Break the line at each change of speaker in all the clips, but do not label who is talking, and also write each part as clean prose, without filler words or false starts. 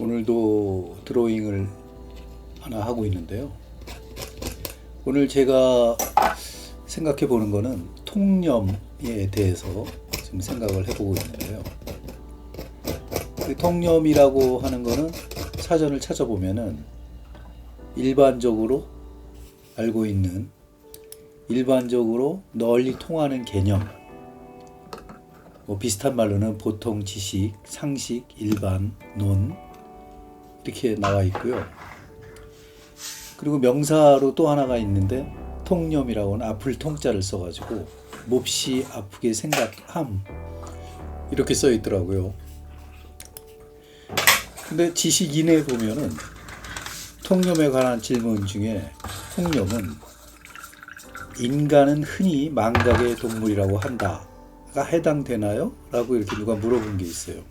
오늘도 드로잉을 하나 하고 있는데요. 오늘 제가 생각해 보는 거는 통념에 대해서 지금 생각을 해보고 있는데요. 그 통념이라고 하는 거는 사전을 찾아보면은 일반적으로 알고 있는, 일반적으로 널리 통하는 개념, 비슷한 말로는 보통 지식, 상식, 일반, 논 이렇게 나와 있고요. 그리고 명사로 또 하나가 있는데 통념이라고는 아플 통자를 써가지고 몹시 아프게 생각함 이렇게 써 있더라고요. 근데 지식 이내에 보면은 통념에 관한 질문 중에 통념은 인간은 흔히 망각의 동물이라고 한다가 해당되나요? 라고 이렇게 누가 물어본 게 있어요.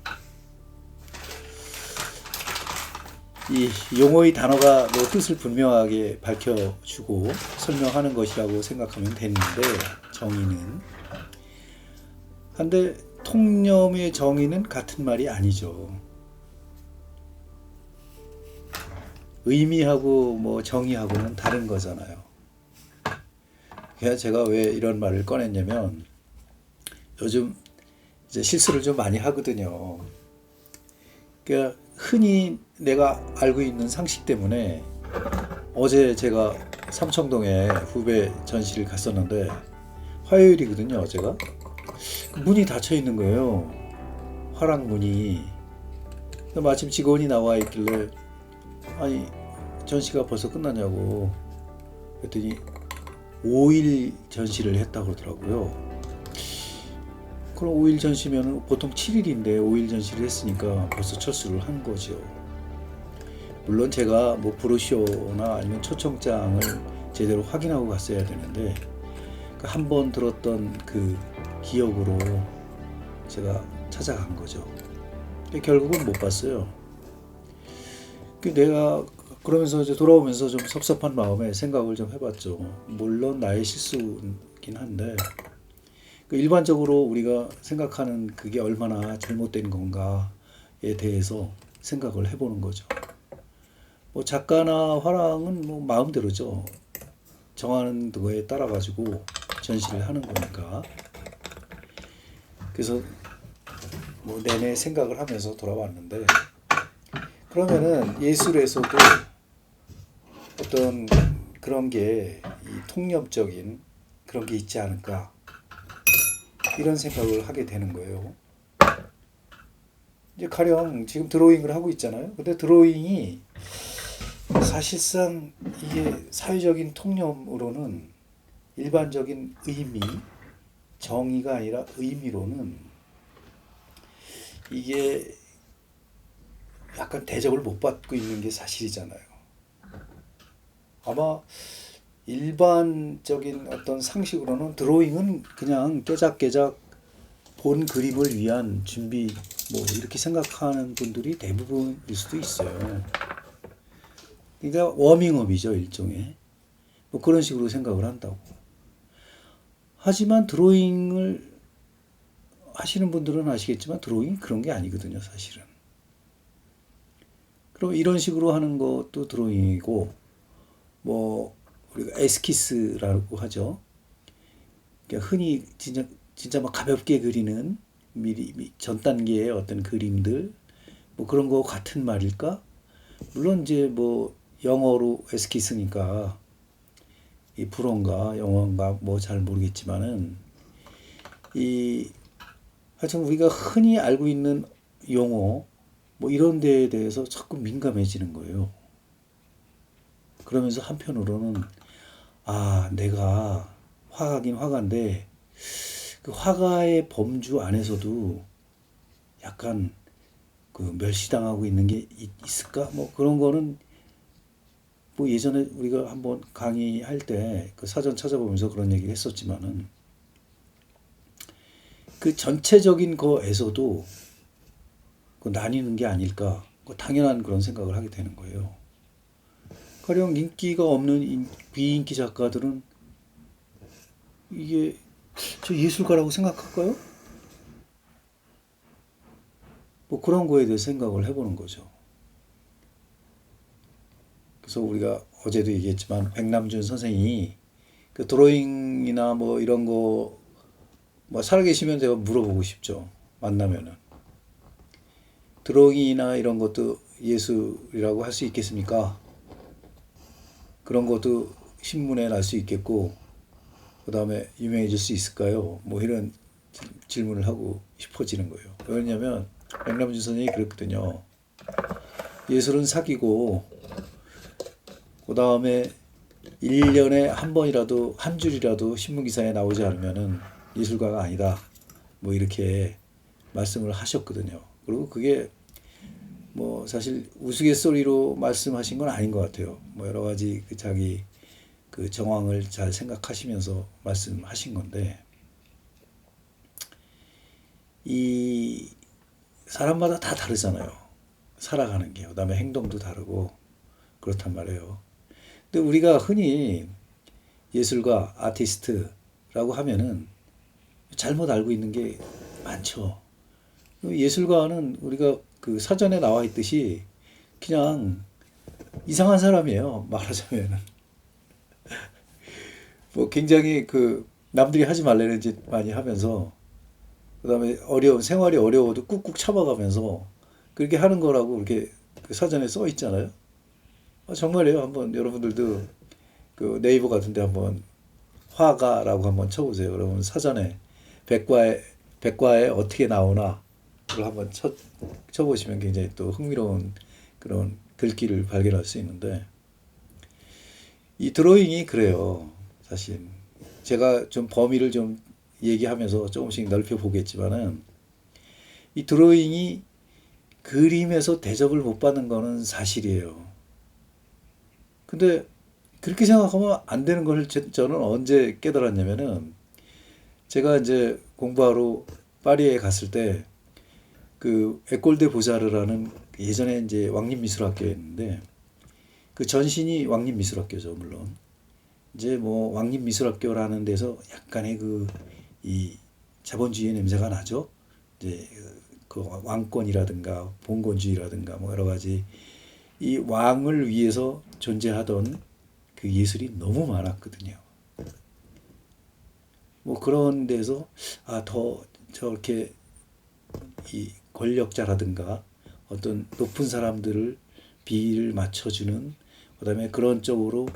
이 용어의 단어가 뭐 뜻을 분명하게 밝혀주고 설명하는 것이라고 생각하면 되는데, 정의는. 한데 통념의 정의는 같은 말이 아니죠. 의미하고 뭐 정의하고는 다른 거잖아요. 그래서 제가 왜 이런 말을 꺼냈냐면, 요즘 이제 실수를 좀 많이 하거든요. 그러니까 흔히 내가 알고 있는 상식 때문에, 어제 제가 삼청동에 후배 전시를 갔었는데 화요일이거든요. 어제가 문이 닫혀 있는 거예요. 화랑 문이. 마침 직원이 나와 있길래 아니 전시가 벌써 끝났냐고 그랬더니 5일 전시를 했다고 그러더라고요. 그럼 5일 전시면 보통 7일인데 5일 전시를 했으니까 벌써 철수를 한 거죠. 물론 제가 뭐 브로셔나 아니면 초청장을 제대로 확인하고 갔어야 되는데, 한 번 들었던 그 기억으로 제가 찾아간 거죠. 결국은 못 봤어요. 내가 그러면서 이제 돌아오면서 좀 섭섭한 마음에 생각을 좀 해봤죠. 물론 나의 실수긴 한데, 일반적으로 우리가 생각하는 그게 얼마나 잘못된 건가에 대해서 생각을 해보는 거죠. 뭐 작가나 화랑은 뭐 마음대로죠. 정하는 거에 따라 가지고 전시를 하는 거니까. 그래서 뭐 내내 생각을 하면서 돌아왔는데, 그러면은 예술에서도 어떤 그런 게 이 통념적인 그런 게 있지 않을까, 이런 생각을 하게 되는 거예요. 이제 가령 지금 드로잉을 하고 있잖아요. 근데 드로잉이 사실상 이게 사회적인 통념으로는, 일반적인 의미, 정의가 아니라 의미로는 이게 약간 대접을 못 받고 있는 게 사실이잖아요. 아마 일반적인 어떤 상식으로는 드로잉은 그냥 깨작깨작 본 그림을 위한 준비, 뭐 이렇게 생각하는 분들이 대부분일 수도 있어요. 그러니까 워밍업이죠, 일종의. 뭐 그런 식으로 생각을 한다고. 하지만 드로잉을 하시는 분들은 아시겠지만 드로잉이 그런 게 아니거든요, 사실은. 그럼 이런 식으로 하는 것도 드로잉이고, 뭐 우리가 에스키스라고 하죠. 그러니까 흔히 진짜 막 가볍게 그리는 미리 전 단계의 어떤 그림들, 뭐 그런 거 같은 말일까? 물론 이제 뭐 영어로 에스키스니까 이 불어인가 영어인가 뭐 잘 모르겠지만은, 이 하여튼 우리가 흔히 알고 있는 용어 뭐 이런 데에 대해서 자꾸 민감해지는 거예요. 그러면서 한편으로는 내가 화가긴 화가인데 그 화가의 범주 안에서도 약간 그 멸시당하고 있는 게 있을까? 뭐 그런 거는 뭐 예전에 우리가 한번 강의할 때 그 사전 찾아보면서 그런 얘기를 했었지만은, 그 전체적인 거에서도 그 나뉘는 게 아닐까, 당연한 그런 생각을 하게 되는 거예요. 가령 인기가 없는 비인기 작가들은 이게 저 예술가라고 생각할까요? 뭐 그런 거에 대해 생각을 해보는 거죠. 그래서 우리가 어제도 얘기했지만 백남준 선생이 그 드로잉이나 뭐 이런 거 뭐 살아계시면 제가 물어보고 싶죠. 만나면은 드로잉이나 이런 것도 예술이라고 할 수 있겠습니까? 그런 것도 신문에 날 수 있겠고 그 다음에 유명해질 수 있을까요? 뭐 이런 질문을 하고 싶어지는 거예요. 왜냐면 백남준 선생이 그랬거든요. 예술은 사기고 그 다음에 1년에 한 번이라도 한 줄이라도 신문기사에 나오지 않으면은 예술가가 아니다. 뭐 이렇게 말씀을 하셨거든요. 그리고 그게 뭐 사실 우스갯소리로 말씀하신 건 아닌 것 같아요. 뭐 여러 가지 그 자기 그 정황을 잘 생각하시면서 말씀하신 건데 이 사람마다 다 다르잖아요. 살아가는 게. 그다음에 행동도 다르고 그렇단 말이에요. 근데 우리가 흔히 예술가, 아티스트라고 하면은 잘못 알고 있는 게 많죠. 예술가는 우리가 그 사전에 나와 있듯이 그냥 이상한 사람이에요. 말하자면은. 뭐 굉장히 그 남들이 하지 말라는 짓 많이 하면서 그다음에 어려운 생활이 어려워도 꾹꾹 참아가면서 그렇게 하는 거라고 이렇게 그 사전에 써 있잖아요. 정말이에요. 한번 여러분들도 그 네이버 같은데 한번 화가라고 한번 쳐보세요. 그러면 사전에 백과에 백과에 어떻게 나오나를 한번 쳐보시면 굉장히 또 흥미로운 그런 글귀를 발견할 수 있는데 이 드로잉이 그래요. 사실 제가 좀 범위를 좀 얘기하면서 조금씩 넓혀 보겠지만은 이 드로잉이 그림에서 대접을 못 받는 거는 사실이에요. 근데 그렇게 생각하면 안 되는 걸 저는 언제 깨달았냐면은 제가 이제 공부하러 파리에 갔을 때 그 에콜 데 보자르라는 예전에 이제 왕립미술학교였는데 그 전신이 왕립미술학교죠, 물론. 이제 뭐 왕립미술학교라는 데서 약간의 그 이 자본주의 냄새가 나죠. 이제 그 왕권이라든가 봉건주의라든가 뭐 여러 가지 이 왕을 위해서 존재하던 그 예술이 너무 많았거든요. 뭐 그런 데서 아, 더 저렇게 이 권력자라든가 어떤 높은 사람들을 비를 맞춰주는 그다음에 그런 쪽으로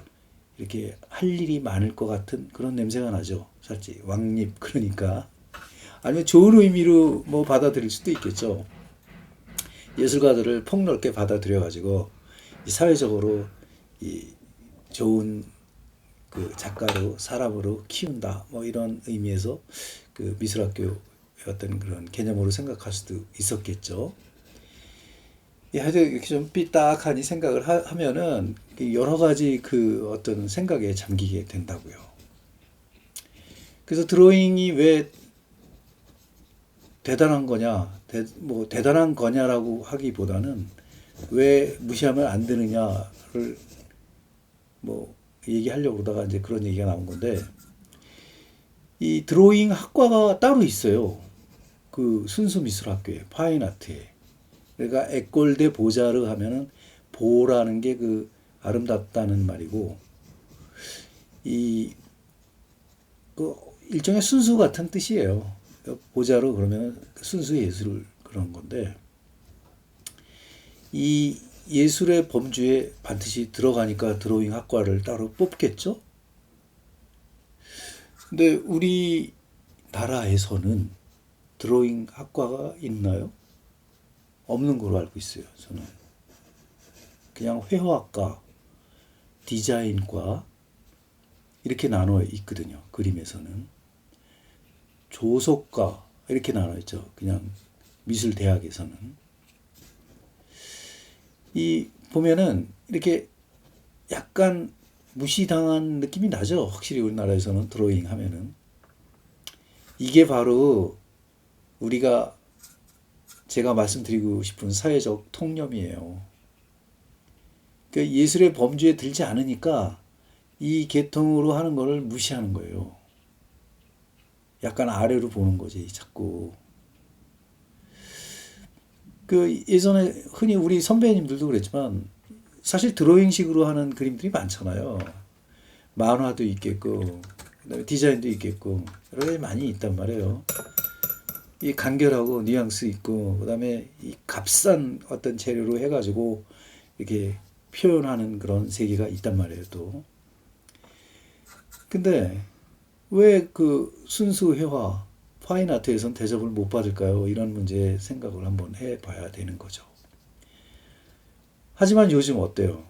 이렇게 할 일이 많을 것 같은 그런 냄새가 나죠. 살짝 왕립 그러니까 아니면 좋은 의미로 뭐 받아들일 수도 있겠죠. 예술가들을 폭넓게 받아들여 가지고 이 사회적으로 이 좋은 그 작가로 사람으로 키운다 뭐 이런 의미에서 그 미술학교의 어떤 그런 개념으로 생각할 수도 있었겠죠. 하여튼 이렇게 좀 삐딱하니 생각을 하면은 여러 가지 그 어떤 생각에 잠기게 된다고요. 그래서 드로잉이 왜 대단한 거냐, 뭐 대단한 거냐라고 하기보다는 왜 무시하면 안 되느냐를 뭐 얘기하려고 그러다가 이제 그런 얘기가 나온 건데 이 드로잉 학과가 따로 있어요. 그 순수 미술학교에 파인아트에. 그러니까 에꼴 데 보자르 하면은 보라는 게 그 아름답다는 말이고 이 그 일종의 순수 같은 뜻이에요. 보자르 그러면 순수 예술 그런 건데 이 예술의 범주에 반드시 들어가니까 드로잉 학과를 따로 뽑겠죠? 근데 우리나라에서는 드로잉 학과가 있나요? 없는 걸로 알고 있어요, 저는. 그냥 회화학과, 디자인과 이렇게 나눠 있거든요. 그림에서는. 조속과 이렇게 나눠 있죠. 그냥 미술대학에서는. 이 보면은 이렇게 약간 무시당한 느낌이 나죠. 확실히 우리나라에서는 드로잉 하면은. 이게 바로 우리가 제가 말씀드리고 싶은 사회적 통념이에요. 그 예술의 범주에 들지 않으니까 이 계통으로 하는 거를 무시하는 거예요. 약간 아래로 보는 거지, 자꾸. 그 예전에 흔히 우리 선배님들도 그랬지만 사실 드로잉식으로 하는 그림들이 많잖아요. 만화도 있겠고, 그다음에 디자인도 있겠고, 여러 가지 많이 있단 말이에요. 이 간결하고 뉘앙스 있고, 그다음에 이 값싼 어떤 재료로 해가지고 이렇게 표현하는 그런 세계가 있단 말이에요, 또. 근데 왜 그 순수 회화, 파인아트에선 대접을 못 받을까요? 이런 문제 생각을 한번 해봐야 되는 거죠. 하지만 요즘 어때요?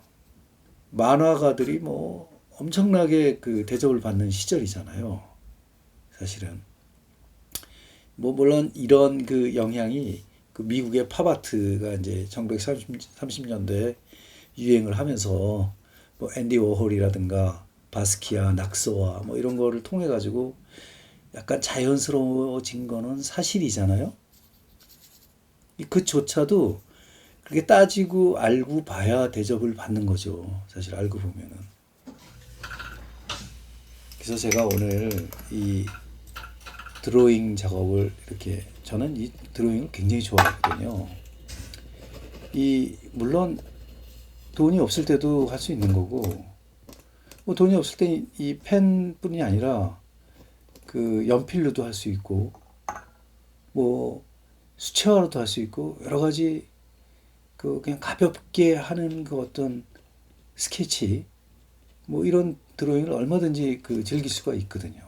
만화가들이 뭐 엄청나게 그 대접을 받는 시절이잖아요. 사실은. 뭐 물론 이런 그 영향이 그 미국의 팝아트가 이제 1930년대에 유행을 하면서 뭐 앤디 워홀이라든가 바스키아, 낙서와 뭐 이런 거를 통해 가지고 약간 자연스러워진 거는 사실이잖아요. 그조차도 그렇게 따지고 알고 봐야 대접을 받는 거죠. 사실 알고 보면은. 그래서 제가 오늘 이 드로잉 작업을 이렇게 저는 이 드로잉을 굉장히 좋아하거든요. 이 물론 돈이 없을 때도 할 수 있는 거고 뭐 돈이 없을 때 이 펜뿐이 아니라 그 연필로도 할 수 있고 뭐 수채화로도 할 수 있고 여러 가지 그 그냥 가볍게 하는 그 어떤 스케치 뭐 이런 드로잉을 얼마든지 그 즐길 수가 있거든요.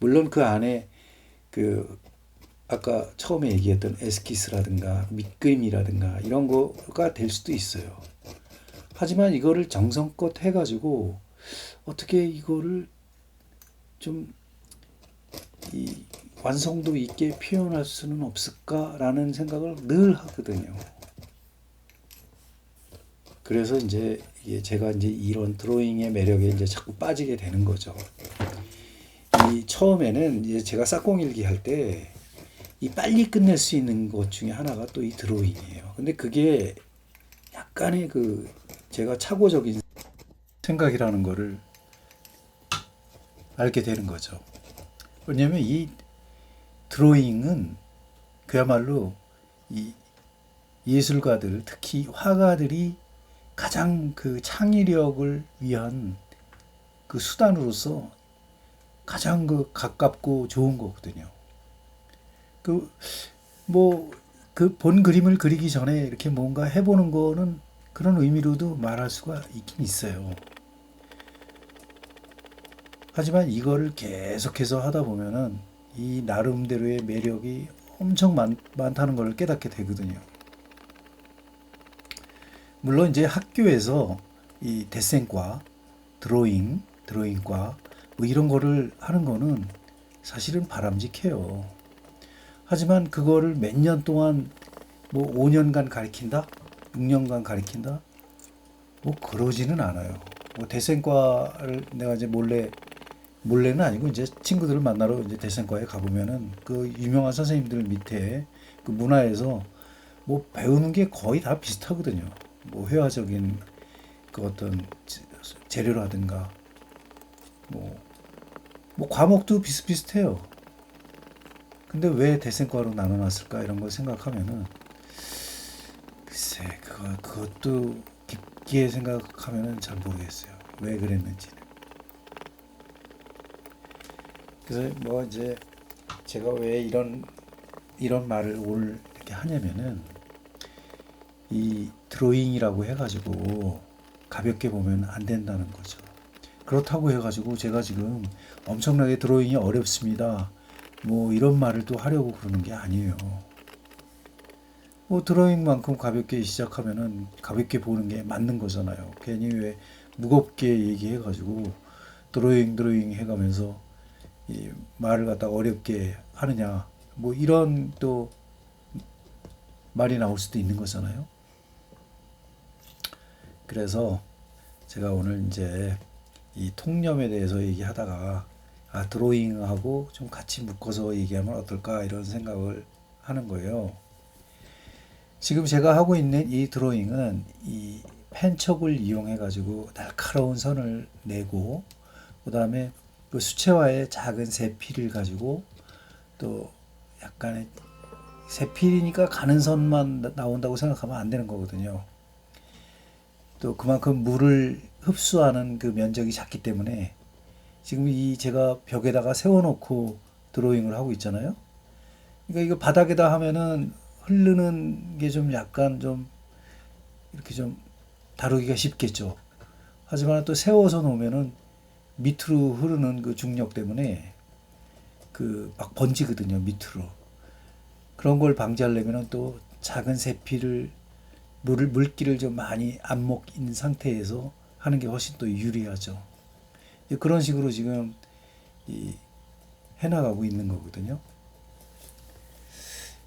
물론 그 안에 그 아까 처음에 얘기했던 에스키스라든가 밑그림이라든가 이런 거가 될 수도 있어요. 하지만 이거를 정성껏 해가지고 어떻게 이거를 좀 이 완성도 있게 표현할 수는 없을까라는 생각을 늘 하거든요. 그래서 이제 제가 이제 이런 드로잉의 매력에 이제 자꾸 빠지게 되는 거죠. 이 처음에는 이제 제가 싹공일기 할 때 이 빨리 끝낼 수 있는 것 중에 하나가 또 이 드로잉이에요. 근데 그게 약간의 그 제가 착오적인 생각이라는 거를 알게 되는 거죠. 왜냐면 이 드로잉은 그야말로 이 예술가들, 특히 화가들이 가장 그 창의력을 위한 그 수단으로서 가장 그 가깝고 좋은 거거든요. 그 뭐 그 본 그림을 그리기 전에 이렇게 뭔가 해보는 거는 그런 의미로도 말할 수가 있긴 있어요. 하지만 이거를 계속해서 하다 보면은 이 나름대로의 매력이 엄청 많다는 걸 깨닫게 되거든요. 물론 이제 학교에서 이 데센과 드로잉과 뭐 이런 거를 하는 거는 사실은 바람직해요. 하지만 그거를 몇 년 동안 뭐 5년간 가르친다? 6년간 가르친다? 뭐 그러지는 않아요. 뭐 대생과를 내가 이제 몰래는 아니고 이제 친구들을 만나러 이제 대생과에 가보면은 그 유명한 선생님들 밑에 그 문화에서 뭐 배우는 게 거의 다 비슷하거든요. 뭐 회화적인 그 어떤 재료라든가 뭐, 뭐 과목도 비슷비슷해요. 근데 왜 대생과로 나눠놨을까 이런 걸 생각하면은 글쎄 그것도 깊게 생각하면은 잘 모르겠어요. 왜 그랬는지는. 그래서 뭐 이제 제가 왜 이런 말을 오늘 이렇게 하냐면은 이 드로잉이라고 해가지고 가볍게 보면 안 된다는 거죠. 그렇다고 해가지고 제가 지금 엄청나게 드로잉이 어렵습니다. 뭐 이런 말을 또 하려고 그러는 게 아니에요. 뭐 드로잉만큼 가볍게 시작하면은 가볍게 보는 게 맞는 거잖아요. 괜히 왜 무겁게 얘기해가지고 드로잉 해가면서 이 말을 갖다 어렵게 하느냐. 뭐 이런 또 말이 나올 수도 있는 거잖아요. 그래서 제가 오늘 이제 이 통념에 대해서 얘기하다가 드로잉하고 좀 같이 묶어서 얘기하면 어떨까 이런 생각을 하는 거예요. 지금 제가 하고 있는 이 드로잉은 이 펜촉을 이용해 가지고 날카로운 선을 내고 그 다음에 그 수채화의 작은 세필을 가지고 또 약간의 세필이니까 가는 선만 나온다고 생각하면 안 되는 거거든요. 또 그만큼 물을 흡수하는 그 면적이 작기 때문에 지금 이 제가 벽에다가 세워놓고 드로잉을 하고 있잖아요. 그러니까 이거 바닥에다 하면은 흐르는 게 좀 약간 좀 이렇게 좀 다루기가 쉽겠죠. 하지만 또 세워서 놓으면은 밑으로 흐르는 그 중력 때문에 그 막 번지거든요, 밑으로. 그런 걸 방지하려면은 또 작은 세피를 물기를 좀 많이 안 먹인 상태에서 하는 게 훨씬 또 유리하죠. 그런 식으로 지금 이 해나가고 있는 거거든요.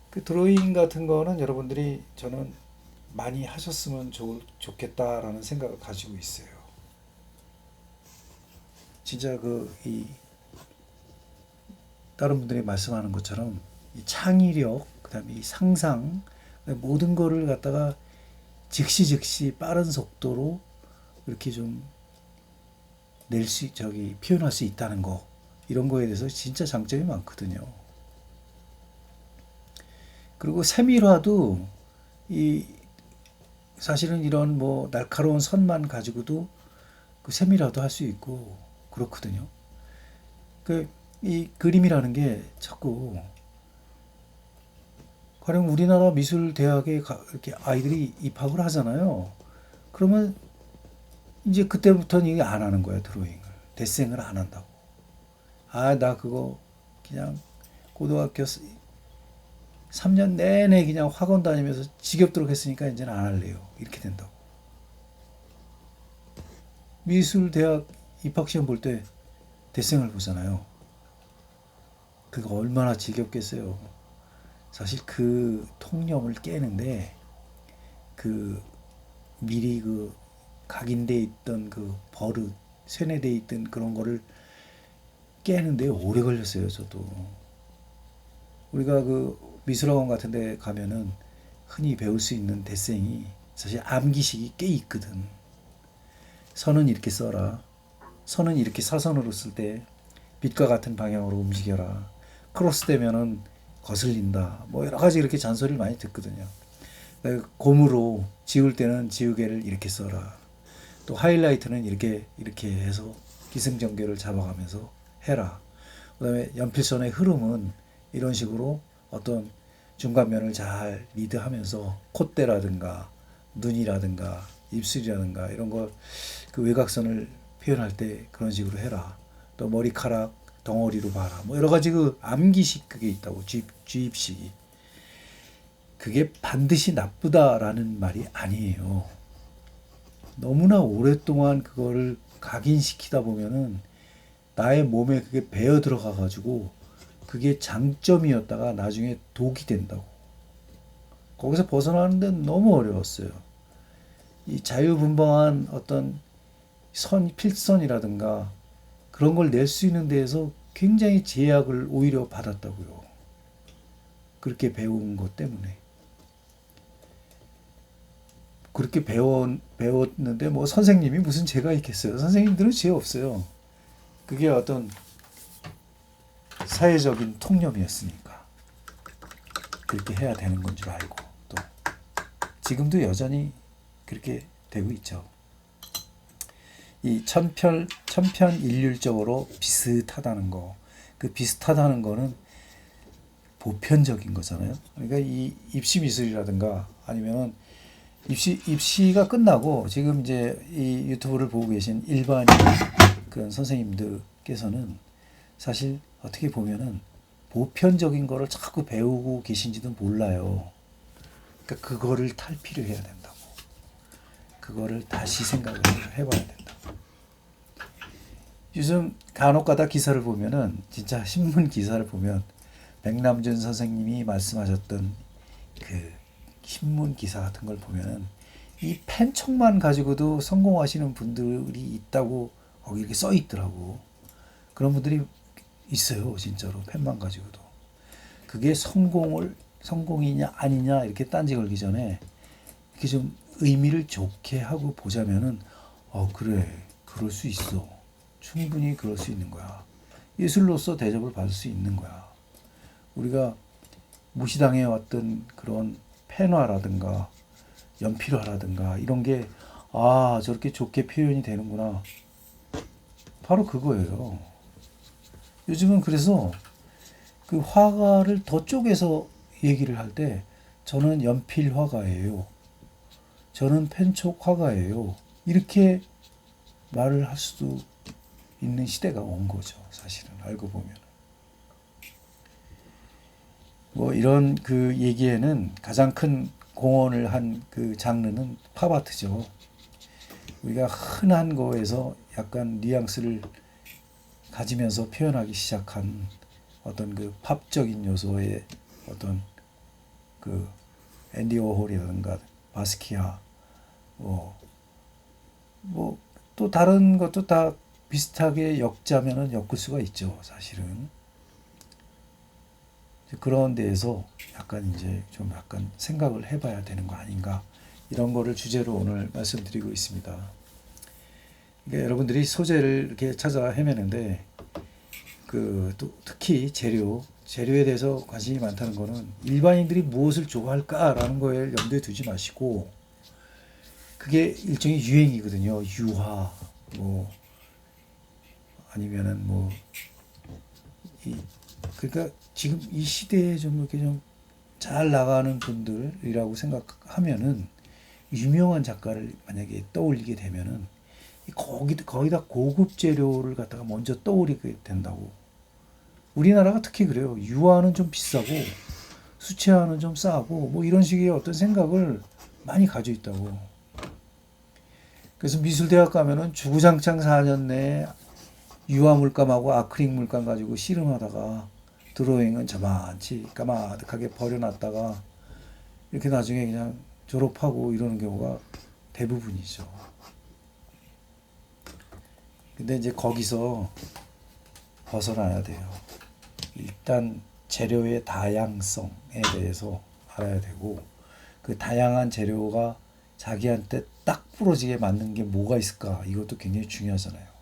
그 드로잉 같은 거는 여러분들이 저는 많이 하셨으면 좋겠다라는 생각을 가지고 있어요. 진짜 이 다른 분들이 말씀하는 것처럼 이 창의력, 그다음에 이 상상, 모든 거를 갖다가 즉시 빠른 속도로 이렇게 좀 표현할 수 있다는 거, 이런 거에 대해서 진짜 장점이 많거든요. 그리고 세밀화도 이 사실은 이런 뭐 날카로운 선만 가지고도 그 세밀화도 할 수 있고 그렇거든요. 이 그림이라는 게 자꾸 가령 우리나라 미술대학에 이렇게 아이들이 입학을 하잖아요. 그러면 이제 그때부터는 이게 안 하는 거야, 드로잉을. 데생을 안 한다고. 아, 나 그거 그냥 고등학교 3년 내내 그냥 학원 다니면서 지겹도록 했으니까 이제는 안 할래요. 이렇게 된다고. 미술대학 입학시험 볼 때 데생을 보잖아요. 그거 얼마나 지겹겠어요. 사실 그 통념을 깨는데 그 미리 그 각인돼 있던 그 버릇, 세뇌돼 있던 그런 거를 깨는데 오래 걸렸어요, 저도. 우리가 그 미술학원 같은 데 가면은 흔히 배울 수 있는 데생이 사실 암기식이 꽤 있거든. 선은 이렇게 써라. 선은 이렇게 사선으로 쓸 때 빛과 같은 방향으로 움직여라. 크로스 되면은 거슬린다. 뭐 여러 가지 이렇게 잔소리를 많이 듣거든요. 곰으로 지울 때는 지우개를 이렇게 써라. 또 하이라이트는 이렇게 해서 기승전결을 잡아가면서 해라. 그다음에 연필선의 흐름은 이런 식으로 어떤 중간면을 잘 리드하면서 콧대라든가 눈이라든가 입술이라든가 이런 거 그 외곽선을 표현할 때 그런 식으로 해라. 또 머리카락 덩어리로 봐라. 뭐 여러 가지 그 암기식 그게 있다고. 주입식이. 그게 반드시 나쁘다라는 말이 아니에요. 너무나 오랫동안 그거를 각인시키다 보면은 나의 몸에 그게 배어 들어가 가지고 그게 장점이었다가 나중에 독이 된다고. 거기서 벗어나는 데는 너무 어려웠어요. 이 자유분방한 어떤 필선이라든가 그런 걸 낼 수 있는 데에서 굉장히 제약을 오히려 받았다고요. 그렇게 배운 것 때문에. 그렇게 배웠는데 뭐 선생님이 무슨 죄가 있겠어요. 선생님들은 죄 없어요. 그게 어떤 사회적인 통념이었으니까 그렇게 해야 되는 건 줄 알고 또 지금도 여전히 그렇게 되고 있죠. 이 천편일률적으로 비슷하다는 거, 그 비슷하다는 거는 보편적인 거잖아요. 그러니까 이 입시 미술이라든가 아니면 입시가 끝나고 지금 이제 이 유튜브를 보고 계신 일반인 그런 선생님들께서는 사실 어떻게 보면은 보편적인 거를 자꾸 배우고 계신지도 몰라요. 그러니까 그거를 탈피를 해야 된다고. 그거를 다시 생각을 해봐야 된다고. 요즘 간혹가다 기사를 보면은 진짜 신문 기사를 보면 백남준 선생님이 말씀하셨던 그 신문 기사 같은 걸 보면은 이 펜촉만 가지고도 성공하시는 분들이 있다고 거기 이렇게 써 있더라고. 그런 분들이 있어요, 진짜로. 펜만 가지고도. 그게 성공이냐 아니냐 이렇게 딴지 걸기 전에 이렇게 좀 의미를 좋게 하고 보자면은 그래, 그럴 수 있어. 충분히 그럴 수 있는 거야. 예술로서 대접을 받을 수 있는 거야. 우리가 무시당해 왔던 그런 펜화라든가 연필화라든가 이런 게 아, 저렇게 좋게 표현이 되는구나. 바로 그거예요. 요즘은 그래서 그 화가를 더 쪼개서 얘기를 할 때 저는 연필 화가예요. 저는 펜촉 화가예요. 이렇게 말을 할 수도 있는 시대가 온 거죠. 사실은 알고 보면. 뭐 이런 그 얘기에는 가장 큰 공헌을 한 그 장르는 팝아트죠. 우리가 흔한 거에서 약간 뉘앙스를 가지면서 표현하기 시작한 어떤 그 팝적인 요소의 어떤 그 앤디 워홀이라든가 바스키아 뭐 또 다른 것도 다 비슷하게 엮자면은 엮을 수가 있죠. 사실은 그런 데에서 약간 이제 좀 약간 생각을 해봐야 되는 거 아닌가 이런 거를 주제로 오늘 말씀드리고 있습니다. 그러니까 여러분들이 소재를 이렇게 찾아 헤매는데 그 또 특히 재료에 대해서 관심이 많다는 거는 일반인들이 무엇을 좋아할까라는 거에 염두에 두지 마시고 그게 일종의 유행이거든요. 유화 뭐 아니면은 뭐 이 그러니까 지금 이 시대에 좀 이렇게 좀 잘 나가는 분들이라고 생각하면은 유명한 작가를 만약에 떠올리게 되면은 거기다 고급 재료를 갖다가 먼저 떠올리게 된다고. 우리나라가 특히 그래요. 유화는 좀 비싸고 수채화는 좀 싸고 뭐 이런 식의 어떤 생각을 많이 가지고 있다고. 그래서 미술대학 가면은 주구장창 4년 내에 유화 물감하고 아크릴 물감 가지고 씨름하다가 드로잉은 저만치 까마득하게 버려놨다가 이렇게 나중에 그냥 졸업하고 이러는 경우가 대부분이죠. 근데 이제 거기서 벗어나야 돼요. 일단 재료의 다양성에 대해서 알아야 되고 그 다양한 재료가 자기한테 딱 부러지게 맞는 게 뭐가 있을까 이것도 굉장히 중요하잖아요.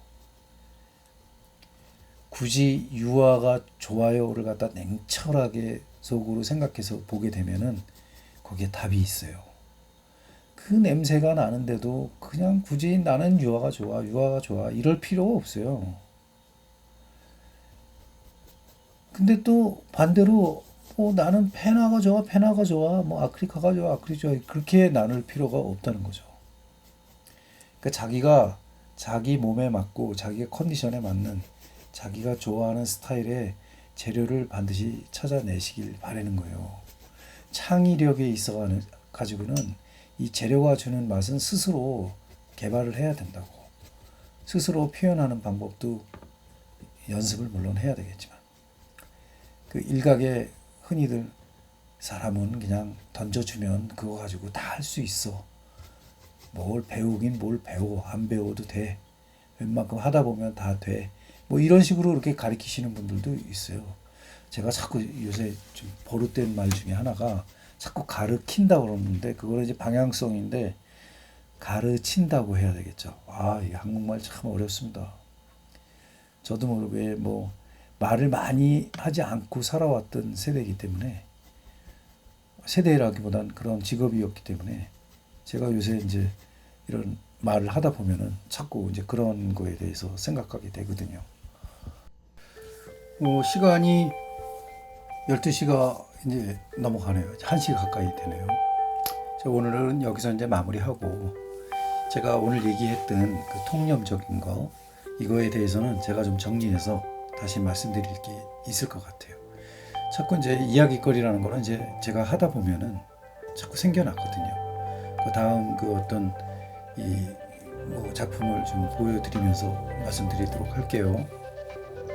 굳이 유화가 좋아요를 갖다 냉철하게 속으로 생각해서 보게 되면은 거기에 답이 있어요. 그 냄새가 나는데도 그냥 굳이 나는 유화가 좋아 이럴 필요가 없어요. 근데 또 반대로 나는 페나가 좋아, 뭐 아크리카가 좋아, 아크릴 좋아 그렇게 나눌 필요가 없다는 거죠. 그러니까 자기가 자기 몸에 맞고 자기의 컨디션에 맞는 자기가 좋아하는 스타일의 재료를 반드시 찾아내시길 바라는 거예요. 창의력에 있어 가지고는 이 재료가 주는 맛은 스스로 개발을 해야 된다고. 스스로 표현하는 방법도 연습을 물론 해야 되겠지만 그 일각에 흔히들 사람은 그냥 던져주면 그거 가지고 다 할 수 있어. 뭘 배우긴 뭘 배워. 안 배워도 돼. 웬만큼 하다 보면 다 돼. 뭐 이런 식으로 이렇게 가르치시는 분들도 있어요. 제가 자꾸 요새 좀 버릇된 말 중에 하나가 자꾸 가르친다고 그러는데 그거는 이제 방향성인데 가르친다고 해야 되겠죠. 아, 이 한국말 참 어렵습니다. 저도 모르게 뭐 말을 많이 하지 않고 살아왔던 세대이기 때문에 세대라기보단 그런 직업이었기 때문에 제가 요새 이제 이런 말을 하다 보면은 자꾸 이제 그런 거에 대해서 생각하게 되거든요. 시간이 12시가 이제 넘어가네요. 1시 가까이 되네요. 자, 오늘은 여기서 이제 마무리하고 제가 오늘 얘기했던 그 통념적인 거 이거에 대해서는 제가 좀 정리해서 다시 말씀드릴 게 있을 것 같아요. 자꾸 이제 이야기거리라는 거는 이제 제가 하다 보면은 자꾸 생겨났거든요. 그 다음 그 어떤 이 뭐 작품을 좀 보여드리면서 말씀드리도록 할게요.